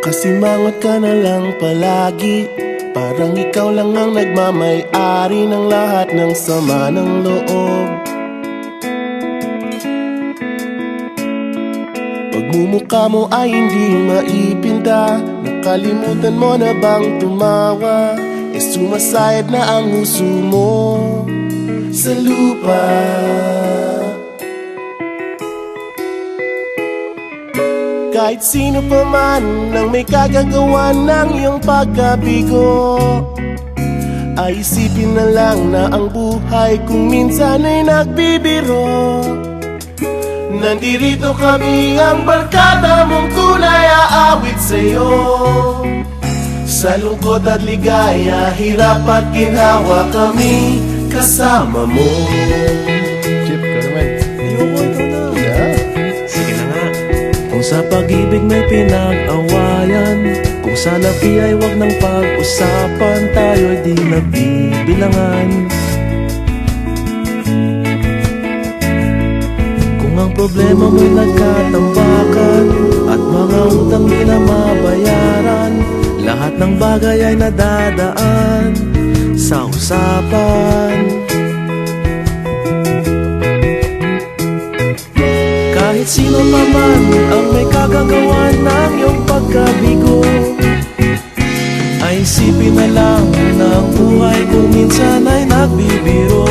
Nakasimangot ka na lang palagi, parang ikaw lang ang nagmamay-ari ng lahat ng sama ng loob. Pagmumukha mo ay hindi maipinta, nakalimutan mo na bang tumawa? E sumasayad na ang huso mo sa lupa. Kahit sino pa man ang may kagagawa ng iyong pagkabigo, ay isipin na lang na ang buhay kung minsan ay nagbibiro. Nandirito kami, ang barkada mong tunay aawit sa'yo. Sa lungkot at ligaya, hirap at ginhawa, kami kasama mo. Chip ka naman. Ayoko, ikaw na. Yeah. Sige na nga. Kung sa pag-ibig may pinag-awayan, kung sa labi ay wag nang pag-usapan, tayo'y di nagbibilangan. Kung ang problema mo'y nagkatambakan at mga utang di na mabayaran, lahat ng bagay ay nadadaan sa usapan. Kahit sino pa man ang may kagagawa ng iyong pagkabigo, ay isipin na lang na ang buhay kung minsan ay nagbibiro.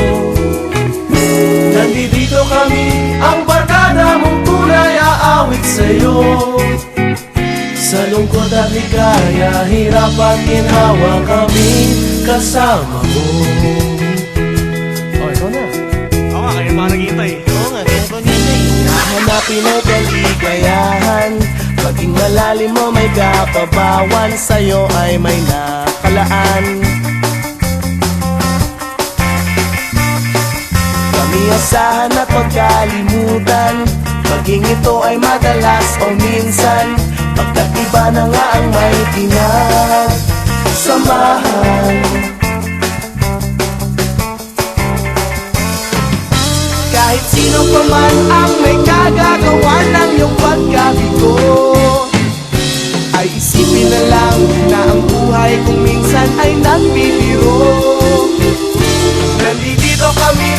Nandito kami, ang barkada mong tunay aawit sa'yo. Sa lungkot at ligaya, hirap at ginhawa, kami kasama mo. Oh, ikaw na. Oo nga, kaya parang kita eh. Oo nga, kaya ko nito eh. Hahanapin ay kaligayahan, paging malalim mo may kapabawan, sa'yo ay may nakalaan. Kami asahan at magkalimutan, paging ito ay madalas o minsan, pagkat iba na nga ang may pinagsamahan. Kahit sino pa man ang may kagagawa ng iyong pagkabigo, ay isipin na lang na ang buhay kung minsan ay nagbibiro. Nandito kami,